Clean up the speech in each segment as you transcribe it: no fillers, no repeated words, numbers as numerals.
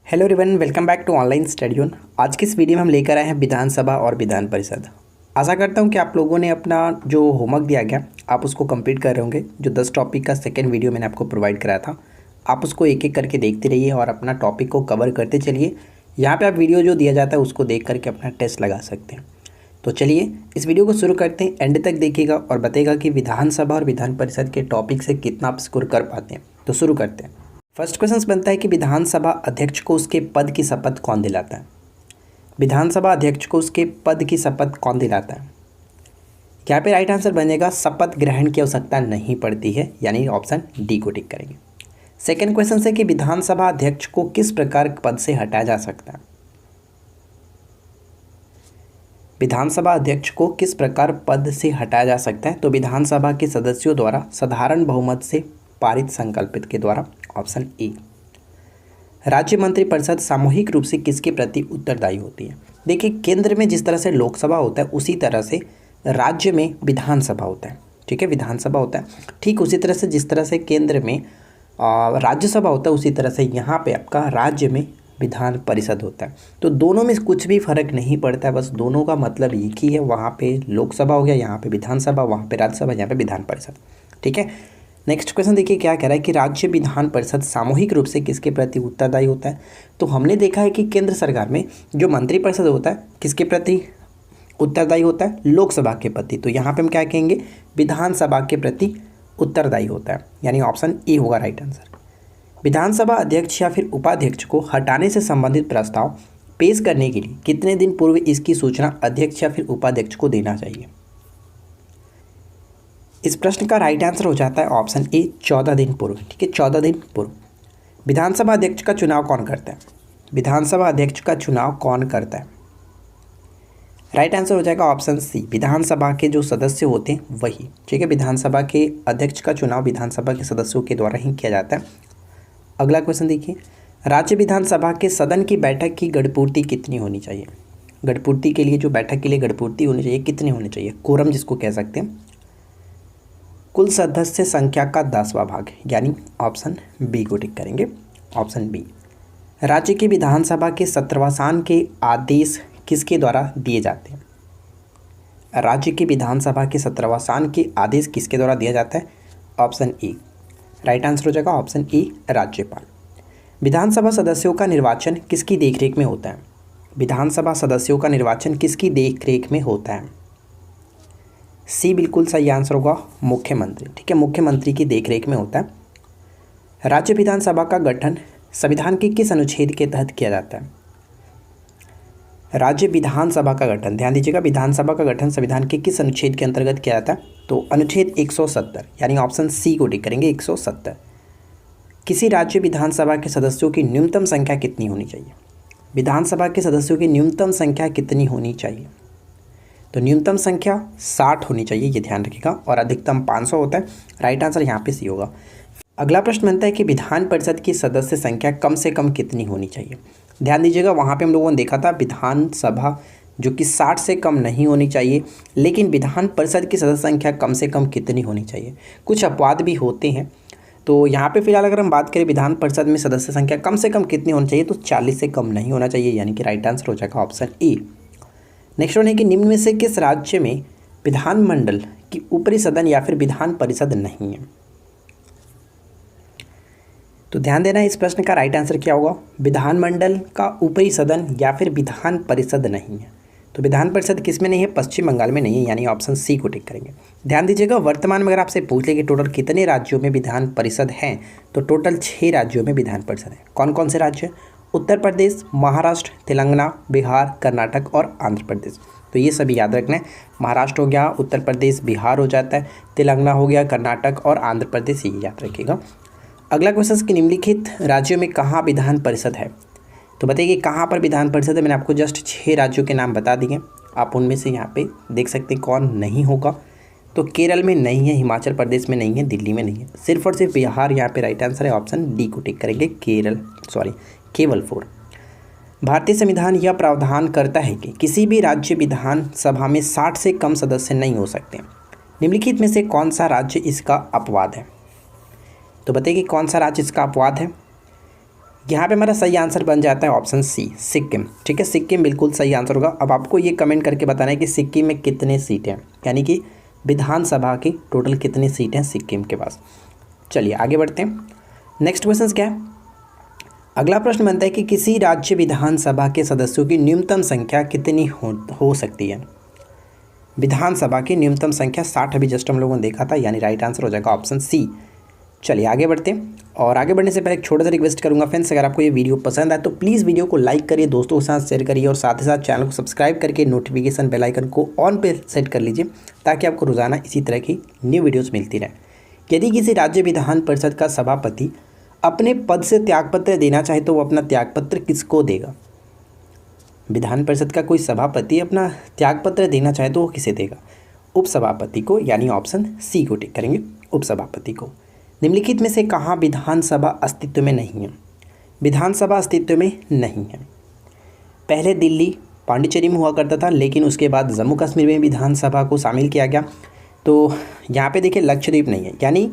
Hello everyone, welcome back to online study on. आज की इस वीडियो में हम लेकर आए हैं विधानसभा और विधान परिषद। आशा करता हूं कि आप लोगों ने अपना जो होमवर्क दिया गया आप उसको कंप्लीट कर रहे होंगे। जो 10 टॉपिक का सेकंड वीडियो मैंने आपको प्रोवाइड कराया था, आप उसको एक एक करके देखते रहिए और अपना टॉपिक को कवर करते चलिए। यहाँ पर आप वीडियो जो दिया जाता है उसको देख करके अपना टेस्ट लगा सकते हैं। तो चलिए इस वीडियो को शुरू करते हैं। एंड तक देखिएगा और बताइएगा कि विधानसभा और विधान परिषद के टॉपिक से कितना आप स्कोर कर पाते हैं। तो शुरू करते हैं। फर्स्ट क्वेश्चन बनता है कि विधानसभा अध्यक्ष को उसके पद की शपथ कौन दिलाता है। विधानसभा अध्यक्ष को उसके पद की शपथ कौन दिलाता है। यहाँ पे राइट आंसर बनेगा शपथ ग्रहण की आवश्यकता नहीं पड़ती है, यानी ऑप्शन डी को टिक करेंगे। सेकंड क्वेश्चन है कि विधानसभा अध्यक्ष को किस प्रकार पद से हटाया जा सकता है। विधानसभा अध्यक्ष को किस प्रकार पद से हटाया जा सकता है। तो विधानसभा के सदस्यों द्वारा साधारण बहुमत से पारित संकल्पित के द्वारा, ऑप्शन ए। राज्य मंत्रिपरिषद सामूहिक रूप से किसके प्रति उत्तरदायी होती है। देखिए, केंद्र में जिस तरह से लोकसभा होता है उसी तरह से राज्य में विधानसभा होता है। ठीक है, विधानसभा होता है ठीक उसी तरह से जिस तरह से केंद्र में राज्यसभा होता है, उसी तरह से यहाँ पे आपका राज्य में विधान परिषद होता है। तो दोनों में कुछ भी फर्क नहीं पड़ता है, बस दोनों का मतलब एक ही है। वहाँ पे लोकसभा हो गया, यहाँ पे विधानसभा, वहाँ पे राज्यसभा, यहाँ पे विधान परिषद। ठीक है, नेक्स्ट क्वेश्चन देखिए क्या कह रहा है कि राज्य विधान परिषद सामूहिक रूप से किसके प्रति उत्तरदायी होता है। तो हमने देखा है कि केंद्र सरकार में जो मंत्रिपरिषद होता है किसके प्रति उत्तरदायी होता है, लोकसभा के प्रति। तो यहाँ पे हम क्या कहेंगे, विधानसभा के प्रति उत्तरदायी होता है, यानी ऑप्शन ए होगा राइट आंसर। विधानसभा अध्यक्ष या फिर उपाध्यक्ष को हटाने से संबंधित प्रस्ताव पेश करने के लिए कितने दिन पूर्व इसकी सूचना अध्यक्ष या फिर उपाध्यक्ष को देना चाहिए। इस प्रश्न का राइट आंसर हो जाता है ऑप्शन ए 14 दिन पूर्व। ठीक है, 14 दिन पूर्व। विधानसभा अध्यक्ष का चुनाव कौन करता है। विधानसभा अध्यक्ष का चुनाव कौन करता है। राइट आंसर हो जाएगा ऑप्शन सी, विधानसभा के जो सदस्य होते हैं वही। ठीक है, विधानसभा के अध्यक्ष का चुनाव विधानसभा के सदस्यों के द्वारा ही किया जाता है। अगला क्वेश्चन देखिए, राज्य विधानसभा के सदन की बैठक की गणपूर्ति कितनी होनी चाहिए। गणपूर्ति के लिए जो बैठक के लिए गणपूर्ति होनी चाहिए कितनी होनी चाहिए, कोरम जिसको कह सकते हैं। कुल सदस्य संख्या का 10वां भाग, यानी ऑप्शन बी को टिक करेंगे, ऑप्शन बी। राज्य की विधानसभा के सत्रवासान के आदेश किसके द्वारा दिए जाते हैं। राज्य की विधानसभा के सत्रवासान के आदेश किसके द्वारा दिया जाता है, ऑप्शन ए। राइट आंसर हो जाएगा ऑप्शन ए, राज्यपाल। विधानसभा सदस्यों का निर्वाचन किसकी देखरेख में होता है। विधानसभा सदस्यों का निर्वाचन किसकी देखरेख में होता है। सी बिल्कुल सही आंसर होगा, मुख्यमंत्री। ठीक है, मुख्यमंत्री की देखरेख में होता है। राज्य विधानसभा का गठन संविधान के किस अनुच्छेद के तहत किया जाता है। राज्य विधानसभा का गठन, ध्यान दीजिएगा, विधानसभा का गठन संविधान के किस अनुच्छेद के अंतर्गत किया जाता है। तो अनुच्छेद 170, यानी ऑप्शन सी को टिक करेंगे, 170। किसी राज्य विधानसभा के सदस्यों की न्यूनतम संख्या कितनी होनी चाहिए। विधानसभा के सदस्यों की न्यूनतम संख्या कितनी होनी चाहिए। तो न्यूनतम संख्या 60 होनी चाहिए, ये ध्यान रखिएगा, और अधिकतम 500 होता है। राइट आंसर यहाँ पे सी होगा। अगला प्रश्न बनता है कि विधान परिषद की सदस्य संख्या कम से कम कितनी होनी चाहिए। ध्यान दीजिएगा, वहाँ पे हम लोगों ने देखा था विधानसभा जो कि 60 से कम नहीं होनी चाहिए, लेकिन विधान परिषद की सदस्य संख्या कम से कम कितनी होनी चाहिए। कुछ अपवाद भी होते हैं। तो यहाँ पे फिलहाल अगर हम बात करें विधान परिषद में सदस्य संख्या कम से कम कितनी होनी चाहिए, तो 40 से कम नहीं होना चाहिए, यानी कि राइट आंसर हो जाएगा ऑप्शन ए। नेक्स्ट वन है कि निम्न में से किस राज्य में विधानमंडल की ऊपरी सदन या फिर विधान परिषद नहीं है। तो ध्यान देना, इस प्रश्न का राइट आंसर क्या होगा, विधानमंडल का ऊपरी सदन या फिर विधान परिषद नहीं है। तो विधान परिषद किस में नहीं है, पश्चिम बंगाल में नहीं है, यानी ऑप्शन सी को टिक करेंगे। ध्यान दीजिएगा, वर्तमान में अगर आपसे पूछ ले कि टोटल कितने राज्यों में विधान परिषद हैं, तो टोटल 6 राज्यों में विधान परिषद है। कौन कौन से राज्य, उत्तर प्रदेश, महाराष्ट्र, तेलंगाना, बिहार, कर्नाटक और आंध्र प्रदेश। तो ये सभी याद रखना है। महाराष्ट्र हो गया, उत्तर प्रदेश, बिहार हो जाता है, तेलंगाना हो गया, कर्नाटक और आंध्र प्रदेश, ये याद रखिएगा। अगला क्वेश्चन कि निम्नलिखित राज्यों में कहाँ विधान परिषद है। तो बताइए कहाँ पर विधान परिषद है। मैंने आपको जस्ट 6 राज्यों के नाम बता दिए, आप उनमें से यहाँ पे देख सकते हैं कौन नहीं होगा। तो केरल में नहीं है, हिमाचल प्रदेश में नहीं है, दिल्ली में नहीं है, सिर्फ और सिर्फ बिहार यहाँ पे राइट आंसर है, ऑप्शन डी को टिक करेंगे, केवल 4। भारतीय संविधान यह प्रावधान करता है कि किसी भी राज्य विधानसभा में 60 से कम सदस्य नहीं हो सकते। निम्नलिखित में से कौन सा राज्य इसका अपवाद है। तो बताइए कौन सा राज्य इसका अपवाद है। यहाँ पे हमारा सही आंसर बन जाता है ऑप्शन सी, सिक्किम। ठीक है, सिक्किम बिल्कुल सही आंसर होगा। अब आपको ये कमेंट करके बताना है कि सिक्किम में कितने सीटें हैं, यानी कि विधानसभा की टोटल कितनी सीटें हैं सिक्किम के पास। चलिए आगे बढ़ते हैं। नेक्स्ट क्वेश्चन क्या है, अगला प्रश्न बनता है कि किसी राज्य विधानसभा के सदस्यों की न्यूनतम संख्या कितनी हो सकती है। विधानसभा की न्यूनतम संख्या 60 अभी जस्ट हम लोगों ने देखा था, यानी राइट आंसर हो जाएगा ऑप्शन सी। चलिए आगे बढ़ते हैं, और आगे बढ़ने से पहले एक छोटा सा रिक्वेस्ट करूंगा फ्रेंड्स, अगर आपको ये वीडियो पसंद आए तो प्लीज़ वीडियो को लाइक करिए, दोस्तों के साथ शेयर करिए, और साथ ही साथ चैनल को सब्सक्राइब करके नोटिफिकेशन बेल आइकन को ऑन पे सेट कर लीजिए, ताकि आपको रोजाना इसी तरह की न्यू वीडियोज़ मिलती रहे। यदि किसी राज्य विधान परिषद का सभापति अपने पद से त्यागपत्र देना चाहे तो वो अपना त्यागपत्र किसको देगा। विधान परिषद का कोई सभापति अपना त्यागपत्र देना चाहे तो वो किसे देगा, उपसभापति को, यानी ऑप्शन सी को टिक करेंगे, उपसभापति को। निम्नलिखित में से कहाँ विधानसभा अस्तित्व में नहीं है। विधानसभा अस्तित्व में नहीं है। पहले दिल्ली पांडिचेरी में हुआ करता था, लेकिन उसके बाद जम्मू कश्मीर में विधानसभा को शामिल किया गया। तो यहाँ पे देखिए लक्षद्वीप नहीं है, यानी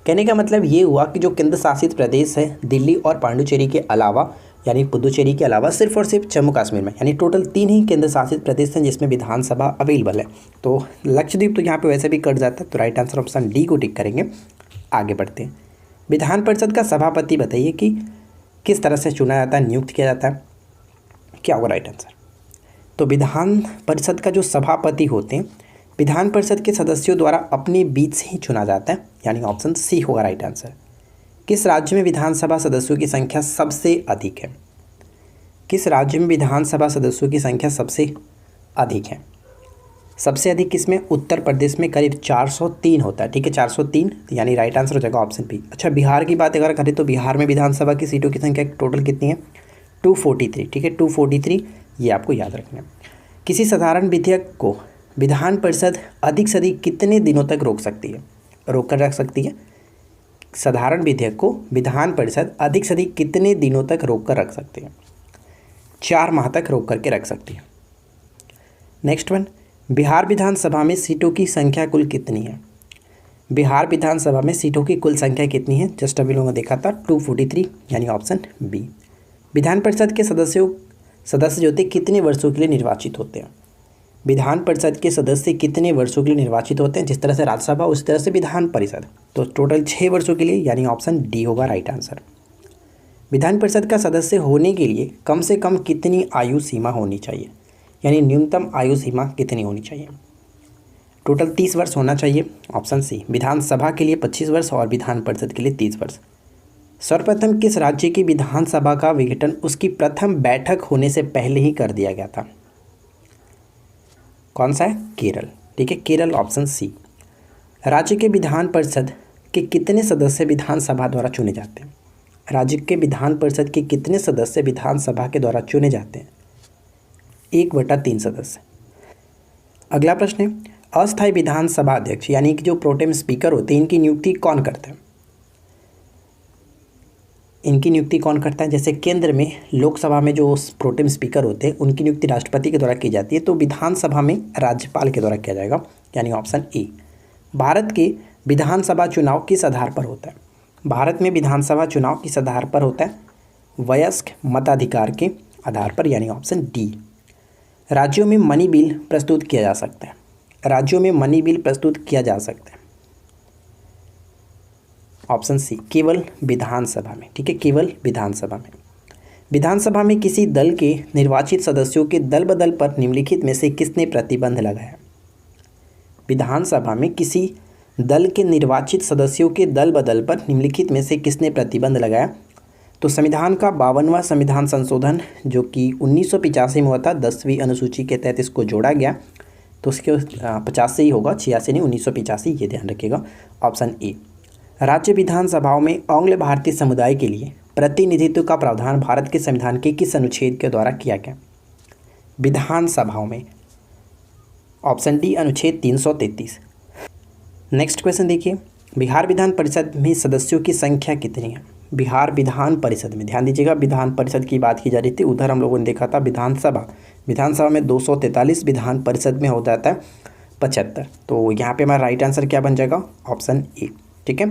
कहने का मतलब ये हुआ कि जो केंद्र शासित प्रदेश है दिल्ली और पांडिचेरी के अलावा, यानी पुदुचेरी के अलावा सिर्फ और सिर्फ जम्मू कश्मीर में, यानी टोटल 3 ही केंद्र शासित प्रदेश हैं जिसमें विधानसभा अवेलेबल है। तो लक्षद्वीप तो यहाँ पे वैसे भी कट जाता है, तो राइट आंसर ऑप्शन डी को टिक करेंगे। आगे बढ़ते हैं। विधान परिषद का सभापति बताइए कि किस तरह से चुना जाता है, नियुक्त किया जाता है, क्या होगा राइट आंसर। तो विधान परिषद का जो सभापति होते हैं विधान परिषद के सदस्यों द्वारा अपने बीच से ही चुना जाता है, यानी ऑप्शन सी होगा राइट आंसर। किस राज्य में विधानसभा सदस्यों की संख्या सबसे अधिक है। किस राज्य में विधानसभा सदस्यों की संख्या सबसे अधिक है। सबसे अधिक किसमें, उत्तर प्रदेश में करीब 403 होता है। ठीक है, 403, यानी राइट आंसर हो जाएगा ऑप्शन बी। अच्छा, बिहार की बात अगर करें तो बिहार में विधानसभा की सीटों की संख्या टोटल कितनी है, 243। ठीक है, 243, ये आपको याद रखना है। किसी साधारण विधेयक को विधान परिषद अधिक से अधिक कितने दिनों तक रोक सकती है, रोक कर रख सकती है। साधारण विधेयक को विधान परिषद अधिक से अधिक कितने दिनों तक रोक कर रख सकती है। 4 माह तक रोक करके रख सकती है। नेक्स्ट वन, बिहार विधानसभा में सीटों की संख्या कुल कितनी है। बिहार विधानसभा में सीटों की कुल संख्या कितनी है, जस्ट अभी लोगों ने देखा था 243, यानी ऑप्शन बी। विधान परिषद के सदस्य जो थे कितने वर्षों के लिए निर्वाचित होते हैं। विधान परिषद के सदस्य कितने वर्षों के लिए निर्वाचित होते हैं, जिस तरह से राज्यसभा उस तरह से विधान परिषद, तो टोटल 6 वर्षों के लिए, यानी ऑप्शन डी होगा राइट आंसर। विधान परिषद का सदस्य होने के लिए कम से कम कितनी आयु सीमा होनी चाहिए, यानी न्यूनतम आयु सीमा कितनी होनी चाहिए। टोटल 30 वर्ष होना चाहिए, ऑप्शन सी। विधानसभा के लिए 25 वर्ष और विधान परिषद के लिए 30 वर्ष। सर्वप्रथम किस राज्य की विधानसभा का विघटन उसकी प्रथम बैठक होने से पहले ही कर दिया गया था। कौन सा है, केरल। ठीक है, केरल ऑप्शन सी। राज्य के विधान परिषद के कितने सदस्य विधानसभा द्वारा चुने जाते हैं। राज्य के विधान परिषद के कितने सदस्य विधानसभा के द्वारा चुने जाते हैं, 1/3 सदस्य। अगला प्रश्न है, अस्थायी विधानसभा अध्यक्ष यानी कि जो प्रोटेम स्पीकर होते हैं इनकी नियुक्ति कौन करता है। इनकी नियुक्ति कौन करता है, जैसे केंद्र में लोकसभा में जो प्रोटेम स्पीकर होते हैं उनकी नियुक्ति राष्ट्रपति के द्वारा की जाती है, तो विधानसभा में राज्यपाल के द्वारा किया जाएगा, यानी ऑप्शन ए। भारत के विधानसभा चुनाव किस आधार पर होता है। भारत में विधानसभा चुनाव किस आधार पर होता है, वयस्क मताधिकार के आधार पर, यानी ऑप्शन डी। राज्यों में मनी बिल प्रस्तुत किया जा सकता है। राज्यों में मनी बिल प्रस्तुत किया जा सकता है, ऑप्शन सी, केवल विधानसभा में। ठीक है, केवल विधानसभा में। विधानसभा में किसी दल के निर्वाचित सदस्यों के दल बदल पर निम्नलिखित में से किसने प्रतिबंध लगाया। विधानसभा में किसी दल के निर्वाचित सदस्यों के दल बदल पर निम्नलिखित में से किसने प्रतिबंध लगाया। तो संविधान का 52वां संविधान संशोधन जो कि 1985 में हुआ था, 10वीं अनुसूची के तहत इसको जोड़ा गया, तो उसके 50 से ही होगा, 86 नहीं 1985, ये ध्यान रखिएगा, ऑप्शन ए। राज्य विधानसभाओं में आंग्ल भारतीय समुदाय के लिए प्रतिनिधित्व का प्रावधान भारत के संविधान के किस अनुच्छेद के द्वारा किया गया। विधानसभाओं में, ऑप्शन डी, अनुच्छेद 333। नेक्स्ट क्वेश्चन देखिए, बिहार विधान परिषद में सदस्यों की संख्या कितनी है। बिहार विधान परिषद में, ध्यान दीजिएगा, विधान परिषद की बात की जा रही थी, उधर हम लोगों ने देखा था विधानसभा में 243, विधान परिषद में हो जाता है 75। तो यहाँ पे हमारा राइट आंसर क्या बन जाएगा, ऑप्शन ए। ठीक है,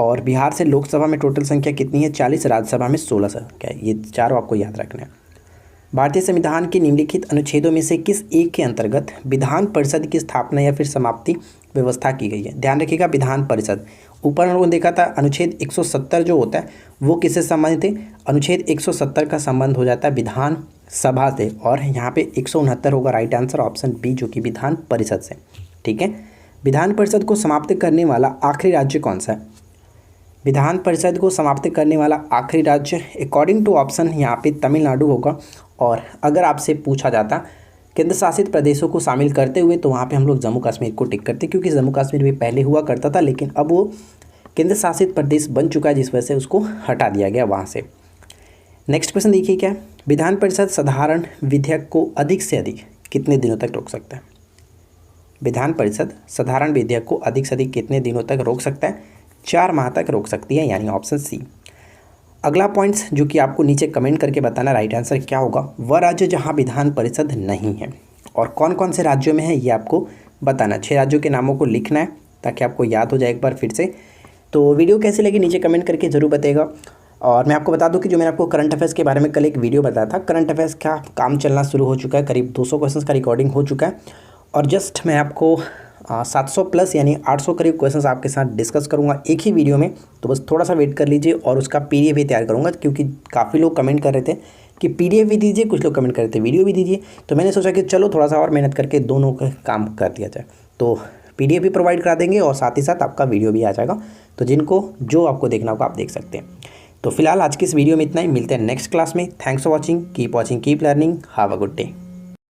और बिहार से लोकसभा में टोटल संख्या कितनी है 40, राज्यसभा में 16 संख्या है। ये चारों आपको याद रखना है। भारतीय संविधान के निम्नलिखित अनुच्छेदों में से किस एक के अंतर्गत विधान परिषद की स्थापना या फिर समाप्ति व्यवस्था की गई है। ध्यान रखिएगा, विधान परिषद, ऊपर हम लोगों ने देखा था अनुच्छेद 170 जो होता है वो किससे संबंधित है, अनुच्छेद 170 का संबंध हो जाता है विधान सभा से, और यहाँ पे 169 होगा राइट आंसर ऑप्शन बी जो कि विधान परिषद से। ठीक है, विधान परिषद को समाप्त करने वाला आखिरी राज्य कौन सा है। विधान परिषद को समाप्त करने वाला आखिरी राज्य अकॉर्डिंग टू ऑप्शन यहाँ पे तमिलनाडु होगा। और अगर आपसे पूछा जाता केंद्र शासित प्रदेशों को शामिल करते हुए तो वहाँ पे हम लोग जम्मू कश्मीर को टिक करते, क्योंकि जम्मू कश्मीर भी पहले हुआ करता था लेकिन अब वो केंद्र शासित प्रदेश बन चुका है, जिस वजह से उसको हटा दिया गया वहाँ से। नेक्स्ट क्वेश्चन देखिए क्या, विधान परिषद साधारण विधेयक को अधिक से अधिक कितने दिनों तक रोक सकता है। विधान परिषद साधारण विधेयक को अधिक से अधिक कितने दिनों तक रोक सकता है, 4 माह तक रोक सकती है, यानी ऑप्शन सी। अगला पॉइंट्स जो कि आपको नीचे कमेंट करके बताना राइट आंसर क्या होगा, वह राज्य जहां विधान परिषद नहीं है, और कौन कौन से राज्यों में है ये आपको बताना। 6 राज्यों के नामों को लिखना है ताकि आपको याद हो जाए एक बार फिर से। तो वीडियो कैसी लगी नीचे कमेंट करके ज़रूर बताइएगा। और मैं आपको बता दूं कि जो मैंने आपको करंट अफेयर्स के बारे में कल एक वीडियो बताया था, करंट अफेयर्स का काम चलना शुरू हो चुका है, करीब 200 क्वेश्चन का रिकॉर्डिंग हो चुका है, और जस्ट मैं आपको 700 प्लस यानी 800 करीब क्वेश्चंस आपके साथ डिस्कस करूंगा एक ही वीडियो में। तो बस थोड़ा सा वेट कर लीजिए, और उसका पीडीएफ भी तैयार करूंगा, क्योंकि काफ़ी लोग कमेंट कर रहे थे कि पीडीएफ भी दीजिए, कुछ लोग कमेंट कर रहे थे वीडियो भी दीजिए। तो मैंने सोचा कि चलो थोड़ा सा और मेहनत करके दोनों का काम कर दिया जाए। तो पीडीएफ भी प्रोवाइड करा देंगे और साथ ही साथ आपका वीडियो भी आ जाएगा, तो जिनको जो आपको देखना होगा आप देख सकते हैं। तो फिलहाल आज की इस वीडियो में इतना ही, मिलते हैं नेक्स्ट क्लास में। Thanks for watching, keep learning, have a good day.